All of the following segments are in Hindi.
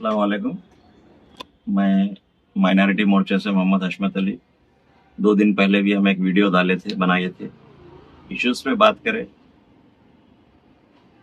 अस्सलाम वालेकुम। मैं माइनॉरिटी मोर्चे से मोहम्मद हशमत अली। 2 दिन पहले भी हम एक वीडियो बनाए थे। इश्यूज पे बात करें।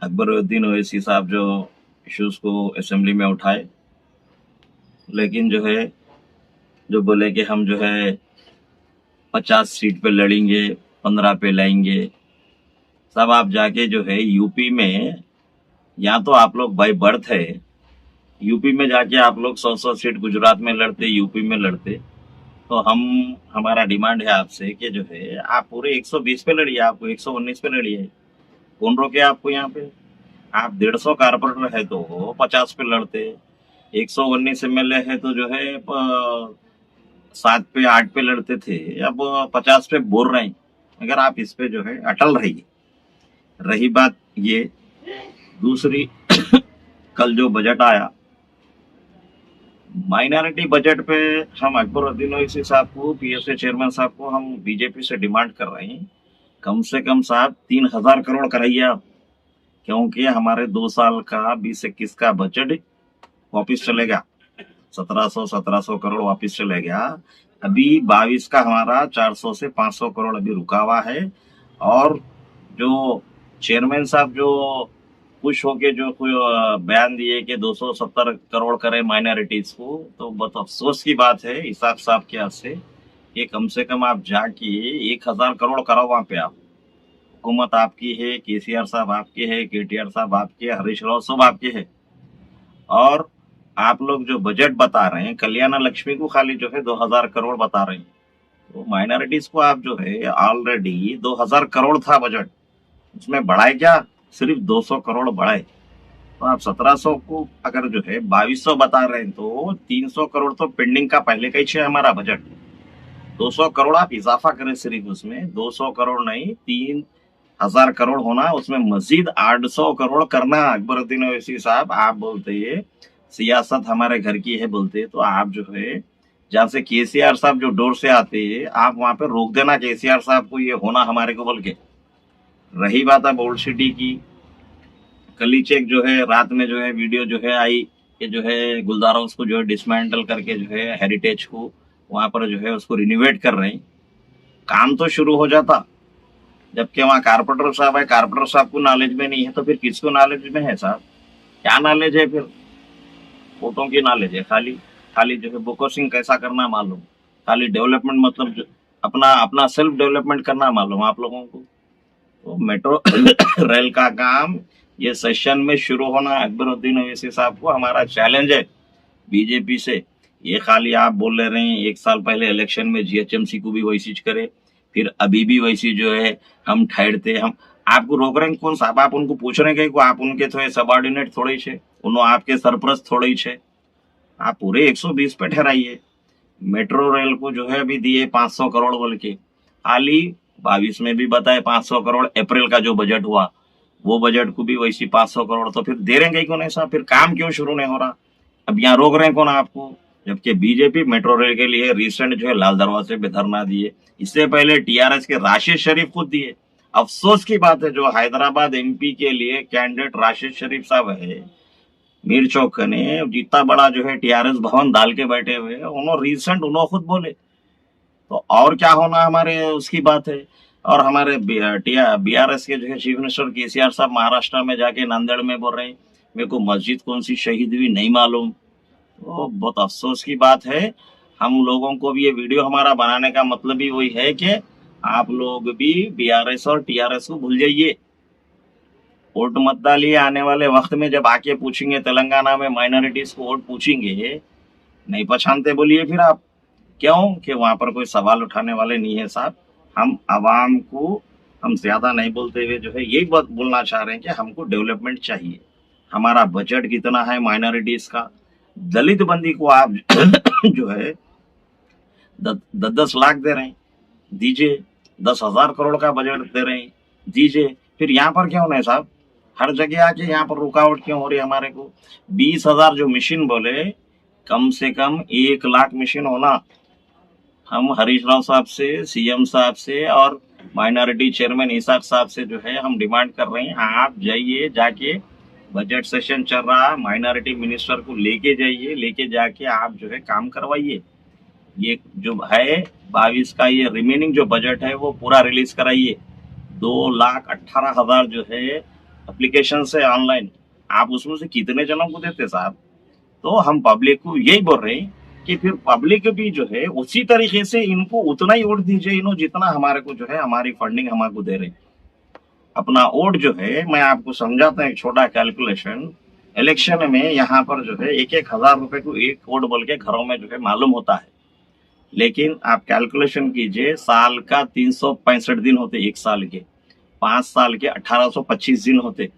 अकबरुद्दीन ओवैसी साहब जो इश्यूज को असेंबली में उठाए, लेकिन जो बोले कि हम 50 सीट पे लड़ेंगे, 15 पे लाएंगे। सब आप जाके यूपी में, यहाँ तो आप लोग बाई बर्थ है, यूपी में जाके आप लोग 100-100 सीट गुजरात में लड़ते, यूपी में लड़ते। तो हमारा डिमांड है आपसे कि आप पूरे 120 पे लड़िए, आपको 119 पे लड़िए। कौन रोके आपको यहाँ पे? आप 150 कारपोरेटर है तो 50 पे लड़ते, 119 एमएलए है तो 7 पे 8 पे लड़ते थे। अब 50 पे बोल रहे हैं। अगर आप इस पे अटल रहिए। रही बात ये दूसरी, कल जो बजट आया माइनॉरिटी बजट पे, हम अकबरुद्दीन ओवैसी साहब को, पीएसए चेयरमैन साहब को, हम बीजेपी से डिमांड कर रहे हैं, कम से कम साहब 3,000 करोड़ कराइए आप। क्योंकि हमारे 2 साल का 20-21 का बजट वापिस चलेगा, 1700 करोड़ वापिस चलेगा। अभी 22 का हमारा 400 से 500 करोड़ अभी रुका हुआ है। और जो चेयरमैन साहब जो खुश होके कोई बयान दिए कि 270 करोड़ करे माइनॉरिटीज को, तो बहुत अफसोस की बात है इसाक साहब के हाथ से। कम से कम आप जाके 1,000 करोड़ कराओ वहां पे। आप हुकूमत आपकी है, केसीआर साहब आपके है, केटीआर साहब आपके, हरीश राव सब आपके है। और आप लोग जो बजट बता रहे हैं, कल्याण लक्ष्मी को खाली 2,000 करोड़ बता रहे हैं। तो माइनॉरिटीज को आप ऑलरेडी 2,000 करोड़ था बजट, उसमें बढ़ाए क्या? सिर्फ 200 करोड़ बढ़ाए। तो आप 1,700 को अगर 2,200 बता रहे हैं, तो 300 करोड़ तो पेंडिंग का पहले का ही है हमारा बजट। 200 करोड़ आप इजाफा करें, सिर्फ उसमें 200 करोड़ नहीं, 3,000 करोड़ होना, उसमें मजीद 800 करोड़ करना। अकबरुद्दीन ओवैसी साहब, आप बोलते है सियासत हमारे घर की है बोलते, तो आप जहाँ से केसीआर साहब जो डोर से आते हैं, आप वहां पे रोक देना केसीआर साहब को, ये होना हमारे को बोल के। रही बात है ओल्ड सिटी की, कलीचेक रात में वीडियो आई कि गुलदार हाउस को डिसमेंटल करके हेरिटेज को वहां पर उसको रिनोवेट कर रहे हैं। काम तो शुरू हो जाता, जबकि वहाँ कारपोरेटर साहब है, कारपोरेटर साहब को नॉलेज में नहीं है, तो फिर किसको नॉलेज में है साहब? क्या नॉलेज है फिर? फोटो की नॉलेज है खाली। खाली बुकोसिंग कैसा करना मालूम, खाली डेवलपमेंट मतलब अपना अपना सेल्फ डेवलपमेंट करना मालूम आप लोगों को। तो मेट्रो रेल का काम ये सेशन में शुरू होना। अकबरुद्दीन ओवैसी साहब को हमारा चैलेंज है बीजेपी से। ये खाली आप बोल रहे हैं, 1 साल पहले इलेक्शन में जीएचएमसी को भी वैसी करे, फिर अभी भी वैसी हम ठहरते। हम आपको रोक रहे हैं कौन साहब? आप उनको पूछ रहे हैं कि आप उनके थोड़े सबॉर्डिनेट थोड़े छे, उन्होंने आपके सरप्रस्त थोड़े छे। आप पूरे 120 पे ठहराइए। मेट्रो रेल को अभी दिए 500 करोड़ बोल के, खाली 22 में भी बताए 500 करोड़। अप्रैल का जो बजट हुआ, वो बजट को भी वैसी 500 करोड़। तो फिर दे रहे कौन ऐसा? फिर काम क्यों शुरू नहीं हो रहा? अब यहाँ रोक रहे हैं कौन आपको? जबकि बीजेपी मेट्रो रेल के लिए रिसेंट लाल दरवाजे पे धरना दिए। इससे पहले टीआरएस के राशिद शरीफ खुद दिए। अफसोस की बात है, जो हैदराबाद एमपी के लिए कैंडिडेट राशिद शरीफ साहब है, मीर चौक ने जितना बड़ा टीआरएस भवन डाल के बैठे हुए, उन्होंने खुद बोले। तो और क्या होना हमारे उसकी बात है। और हमारे बीआरएस के चीफ मिनिस्टर केसीआर साहब महाराष्ट्र में जाके नांदेड़ में बोल रहे हैं मेरे को मस्जिद कौन सी शहीद हुई नहीं मालूम। तो बहुत अफसोस की बात है। हम लोगों को भी ये वीडियो हमारा बनाने का मतलब ही वही है कि आप लोग भी बीआरएस और टीआरएस को भूल जाइए। वोट मत डालिए। आने वाले वक्त में जब आके पूछेंगे तेलंगाना में माइनॉरिटीज को वोट पूछेंगे, नहीं पहचानते बोलिए फिर आप। क्यों? कि वहां पर कोई सवाल उठाने वाले नहीं है साहब। हम आवाम को, हम ज्यादा नहीं बोलते हुए यही बात बोलना चाह रहे हैं कि हमको डेवलपमेंट चाहिए। हमारा बजट कितना है माइनॉरिटीज का? दलित बंदी को आप 10-10 लाख दे रहे हैं, दीजिए। 10,000 करोड़ का बजट दे रहे हैं, दीजिए। फिर यहाँ पर क्यों नहीं साहब? हर जगह आके यहाँ पर रुकावट क्यों हो रही है हमारे को? 20,000 जो मशीन बोले, कम से कम 1 लाख मशीन होना। हम हरीश राव साहब से, सीएम साहब से और माइनॉरिटी चेयरमैन इसाक साहब से हम डिमांड कर रहे हैं, आप जाइए, जाके बजट सेशन चल रहा है, माइनॉरिटी मिनिस्टर को लेके जाइए, लेके जाके आप जो है काम करवाइए। ये जो है 22 का ये रिमेनिंग जो बजट है वो पूरा रिलीज कराइए। 2,18,000 जो है एप्लीकेशन है ऑनलाइन, आप उसमें से कितने जनों को देते साहब? तो हम पब्लिक को यही बोल रहे हैं कि फिर पब्लिक भी जो है उसी तरीके से इनको उतना ही वोट दीजिए इन्हों जितना हमारे को जो है हमारी फंडिंग हमको दे रहे। अपना वोट जो है, मैं आपको समझाता हूँ एक छोटा कैलकुलेशन। इलेक्शन में यहाँ पर जो है 1,000 रुपए को एक वोट बोल के घरों में जो है मालूम होता है, लेकिन आप कैलकुलेशन कीजिए, साल का 365 दिन होते, एक साल के 5 साल के 1825 दिन होते।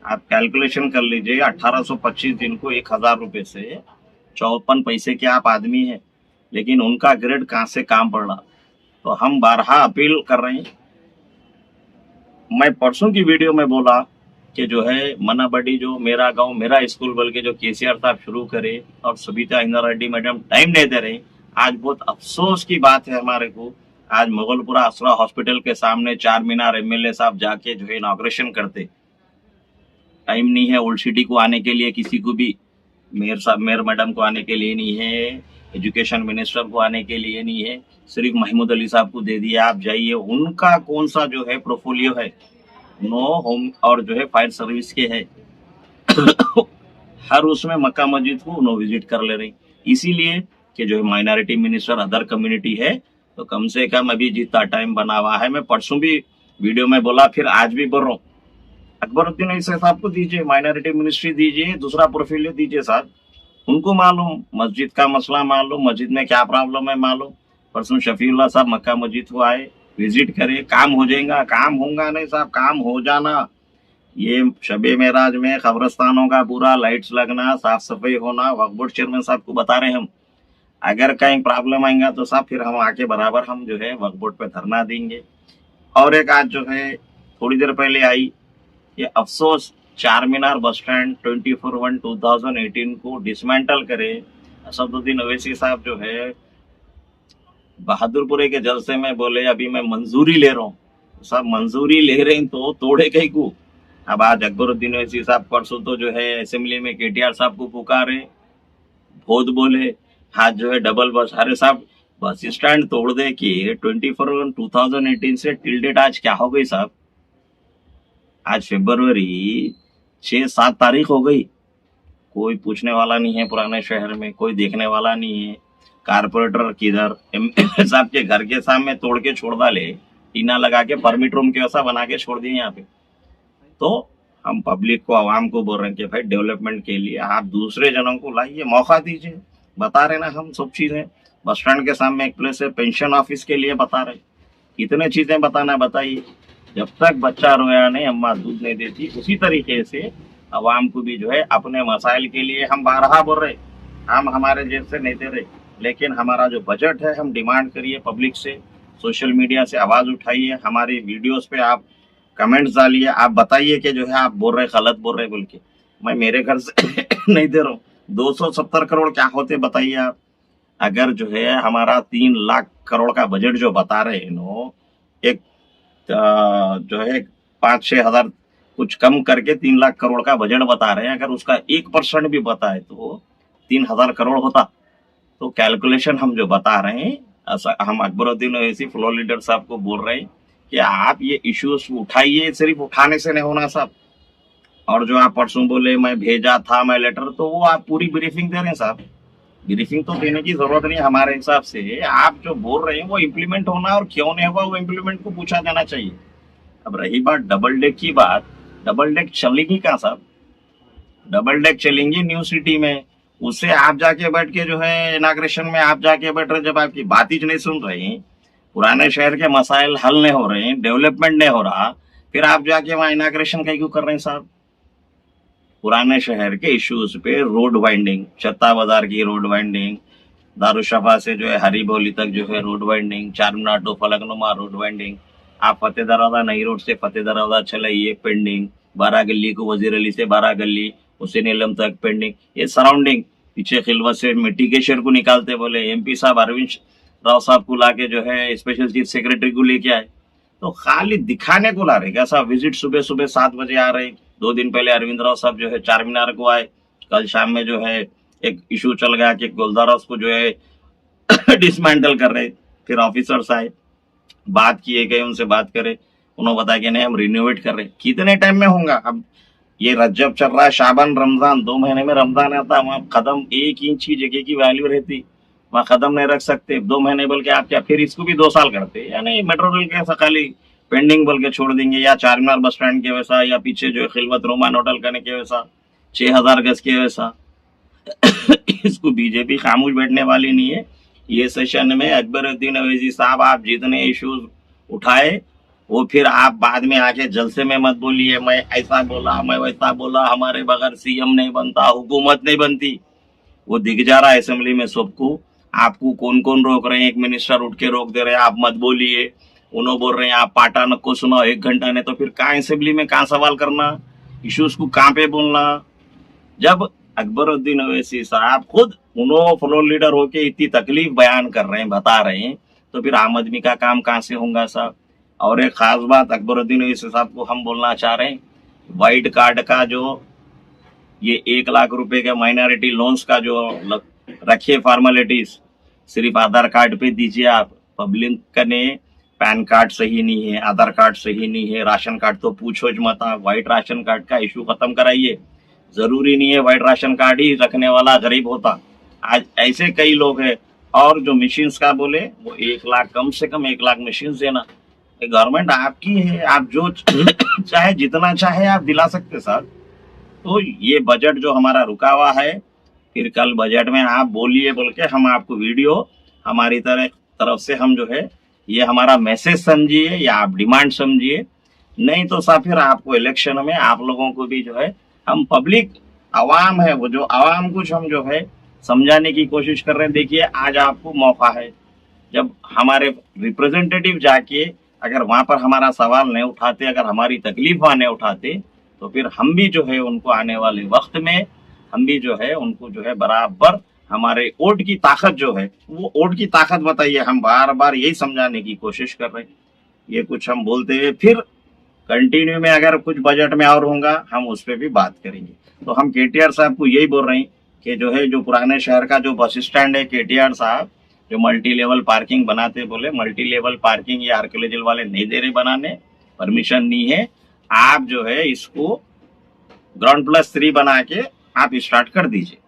आप कैलकुलेशन कर लीजिए, 1825 दिन को 1,000 रुपए से 54 पैसे के आप आदमी हैं, लेकिन उनका ग्रेड कहाँ से काम पड़ रहा। तो हम बारहा अपील कर रहे हैं। मैं परसों की वीडियो में बोला कि जो है मना बड़ी जो मेरा गांव मेरा स्कूल बोल के जो केसीआर साहब शुरू करे और सबिता इंदिरा रेड्डी मैडम टाइम नहीं दे रहे। आज बहुत अफसोस की बात है हमारे को, आज मुगलपुरा असरा हॉस्पिटल के सामने 4 मीनार एमएलए साहब जाके जो है इनॉग्रेशन करते, टाइम नहीं है ओल्ड सिटी को आने के लिए, किसी को भी मेयर साहब मेयर मैडम को आने के लिए नहीं है, एजुकेशन मिनिस्टर को आने के लिए नहीं है, सिर्फ महमूद अली साहब को दे दिया। आप जाइए, उनका कौन सा जो है प्रोफोलियो है, नो होम और जो है फायर सर्विस के है हर उसमें मक्का मस्जिद को नो विजिट कर ले रही, इसीलिए कि जो है माइनॉरिटी मिनिस्टर अदर कम्युनिटी है। तो कम से कम अभी जितना टाइम बना हुआ है, मैं परसों भी वीडियो में बोला, फिर आज भी बोल रहा हूँ, अकबरुद्दीन ऐसे साहब को दीजिए, माइनॉरिटी मिनिस्ट्री दीजिए, दूसरा प्रोफिलियो दीजिए साहब, उनको मालूम मस्जिद का मसला मालूम, मस्जिद में क्या प्रॉब्लम है मालूम। परसों शफीउल्लाह साहब मक्का मस्जिद को आए, विजिट करे, काम हो जाएगा, काम होगा नहीं साहब, काम हो जाना। ये शबे मेराज में कब्रस्तानों का पूरा लाइट्स लगना, साफ सफाई होना, वक्फ बोर्ड चेयरमैन साहब को बता रहे हम, अगर कहीं प्रॉब्लम आएगा तो साहब फिर हम आके बराबर हम जो है वक्फ बोर्ड पे धरना देंगे। और एक आज जो है थोड़ी देर पहले आई, ये अफसोस चार मीनार बस स्टैंड 24/1/2018 को डिसमेंटल करे। असदुद्दीन अवैसी साहब जो है बहादुरपुरे के जलसे में बोले अभी मैं मंजूरी ले रहा हूँ, साहब मंजूरी ले रहे हैं तो तोड़े कहीं को। अब आज अकबरुद्दीन अवैसी साहब परसों तो जो है असेंबली में केटीआर साहब को पुकारे, भोद बोले, आज जो है डबल बस, अरे साहब बस स्टैंड तोड़ दे कि 24/1/2018 से टिल डेट आज क्या हो गई साहब? आज फरवरी 6-7 तारीख हो गई, कोई पूछने वाला नहीं है पुराने शहर में, कोई देखने वाला नहीं है। कारपोरेटर किधर, एमएलए साहब के घर के सामने तोड़ के छोड़ डाले, टीना लगा के परमिट रूम के वैसा बना के छोड़ दिए यहाँ पे। तो हम पब्लिक को आवाम को बोल रहे हैं कि भाई डेवलपमेंट के लिए आप दूसरे जनों को लाइए, मौका दीजिए, बता रहे ना हम सब चीजें। बस स्टैंड के सामने एक प्लेस है, पेंशन ऑफिस के लिए बता रहे, कितने चीजें बताना बताइए। जब तक बच्चा रोया नहीं अम्मा दूध नहीं देती, उसी तरीके से अवाम को भी जो है अपने मसाइल के लिए हम बारहा बोल रहे, हम हमारे जेब से नहीं दे रहे, लेकिन हमारा जो बजट है हम डिमांड करिए पब्लिक से, सोशल मीडिया से आवाज उठाइए, हमारी वीडियोस पे आप कमेंट्स डालिए, आप बताइए कि जो है आप बोल रहे गलत बोल रहे बोल के। मैं मेरे घर से नहीं दे रहा हूँ, 270 करोड़ क्या होते बताइए आप? अगर जो है हमारा 3 लाख करोड़ का बजट जो बता रहे हैं नो, एक जो है 5-6 हजार कुछ कम करके 3 लाख करोड़ का बजट बता रहे हैं, अगर उसका 1% भी बताए तो 3,000 करोड़ होता। तो कैलकुलेशन हम जो बता रहे हैं, हम अकबरुद्दीन ओवैसी फ्लोर लीडर साहब को बोल रहे हैं कि आप ये इश्यूज उठाइए, सिर्फ उठाने से नहीं होना साहब। और जो आप परसों बोले मैं भेजा था मैं लेटर, तो वो आप पूरी ब्रीफिंग दे रहे हैं साहब, ब्रीफिंग तो देने की जरूरत नहीं हमारे हिसाब से, आप जो बोल रहे हैं वो इम्प्लीमेंट होना और क्यों नहीं हुआ वो इम्प्लीमेंट को पूछा जाना चाहिए। अब रही बात डबल डेक की बात, डबल डेक चलेगी कहाँ साहब? डबल डेक चलेंगी न्यू सिटी में, उससे आप जाके बैठ के जो है इनाग्रेशन में आप जाके बैठ रहे, जब आपकी बात ही नहीं सुन रही, पुराने शहर के मसाइल हल नहीं हो रहे, डेवलपमेंट नहीं हो रहा, फिर आप जाके वहां इनाग्रेशन क्यों कर रहे हैं साहब? पुराने शहर के इश्यूज पे रोड वाइंडिंग, छत्ता बाजार की रोड वाइंडिंग, दारुशफा से जो है हरी बोली तक जो है रोड वाइंडिंग, चार मीनार टू फलकनुमा रोड वाइंडिंग, आप फतेह दरवाजा नई रोड से फतेह दरवाजा चलाइए पेंडिंग, 12 गली को वजीर अली से 12 गली हुसैन इलम तक पेंडिंग, ये सराउंडिंग। पीछे खिलवत से मिट्टी के शेर को निकालते बोले एमपी साहब अरविंद राव साहब को लाके जो है स्पेशल चीफ सेक्रेटरी को लेके आए, तो खाली दिखाने को ला रहे, कैसा विजिट सुबह सुबह 7 बजे आ रहे। 2 दिन पहले अरविंद राव साहब जो है चार मीनार को आए, कल शाम में जो है एक इशू चल गया कि गुरुद्वारा उसको जो है डिसमेंटल कर रहे। फिर ऑफिसर्स आए, बात किए गए, उनसे बात करे, उन्होंने बताया कि नहीं हम रिनोवेट कर रहे। कितने टाइम में होगा? अब ये रज्जब चल रहा है, शाबान, रमजान, 2 महीने में रमजान आता, वहाँ कदम 1 इंच की जगह की वैल्यू रहती, वहाँ कदम नहीं रख सकते 2 महीने, बल्कि आप क्या फिर इसको भी 2 साल करते या नहीं? मेट्रो रेल के ऐसा खाली पेंडिंग बोल के छोड़ देंगे, या चार मीनार बस स्टैंड के वैसा, या पीछे जो है खिलवत रोमान होटल करने के वैसा 6,000 गज के वैसा। इसको बीजेपी खामोश बैठने वाली नहीं है। ये सेशन में अकबरुद्दीन अवैसी साहब आप जितने इश्यूज उठाए वो फिर आप बाद में आके जलसे में मत बोलिए मैं ऐसा बोला, मैं वैसा बोला, हमारे बगैर सीएम नहीं बनता, हुकूमत नहीं बनती। वो दिख जा रहा है असेंबली में सबको, आपको कौन कौन रोक रहे हैं। एक मिनिस्टर उठ के रोक दे रहे हैं, आप मत बोलिए। उन्होंने बोल रहे हैं आप पाटा को सुनाओ 1 घंटा, नहीं तो फिर कहाँ असेंबली में कहाँ सवाल करना, इश्यूज को कहाँ पे बोलना। जब अकबरुद्दीन अवैसी साहब खुद उन्होंने फ्लोर लीडर होके इतनी तकलीफ बयान कर रहे हैं, बता रहे हैं, तो फिर आम आदमी का काम कहाँ से होगा साहब। और एक खास बात अकबरुद्दीन अवैसी साहब को हम बोलना चाह रहे हैं, व्हाइट कार्ड का जो ये 1 लाख रुपए के माइनॉरिटी लोन्स का जो रखिए फॉर्मेलिटीज, सिर्फ आधार कार्ड पे दीजिए आप। पब्लिक ने पैन कार्ड सही नहीं है, आधार कार्ड सही नहीं है, राशन कार्ड तो पूछो मत, व्हाइट राशन कार्ड का इशू खत्म कराइए। जरूरी नहीं है व्हाइट राशन कार्ड ही रखने वाला गरीब होता, आज ऐसे कई लोग हैं। और जो मशीन्स का बोले वो 1 लाख, कम से कम 1 लाख मशीन देना। गवर्नमेंट आपकी है, आप जो चाहे जितना चाहे आप दिला सकते सर। तो ये बजट जो हमारा रुका हुआ है, फिर कल बजट में आप बोलिए बोल के हम आपको वीडियो हमारी तरफ से हम जो है ये हमारा मैसेज समझिए या आप डिमांड समझिए। नहीं तो साहब फिर आपको इलेक्शन में आप लोगों को भी जो है हम पब्लिक आवाम है, वो जो आवाम कुछ हम जो है समझाने की कोशिश कर रहे हैं। देखिए आज आपको मौका है, जब हमारे रिप्रेजेंटेटिव जाके अगर वहां पर हमारा सवाल नहीं उठाते, अगर हमारी तकलीफ वहां नहीं उठाते, तो फिर हम भी जो है उनको आने वाले वक्त में हम भी जो है उनको जो है बराबर हमारे वोट की ताकत जो है वो वोट की ताकत बताइए। हम बार बार यही समझाने की कोशिश कर रहे हैं। ये कुछ हम बोलते हुए फिर कंटिन्यू में अगर कुछ बजट में और होगा हम उस पर भी बात करेंगे। तो हम केटीआर साहब को यही बोल रहे हैं कि जो है जो पुराने शहर का जो बस स्टैंड है, केटीआर साहब जो मल्टी लेवल पार्किंग बनाते, बोले मल्टी लेवल पार्किंग ये आर्कियोलॉजिकल वाले नहीं दे रहे बनाने, परमिशन नहीं है। आप जो है इसको ग्राउंड +3 बना के आप स्टार्ट कर दीजिए।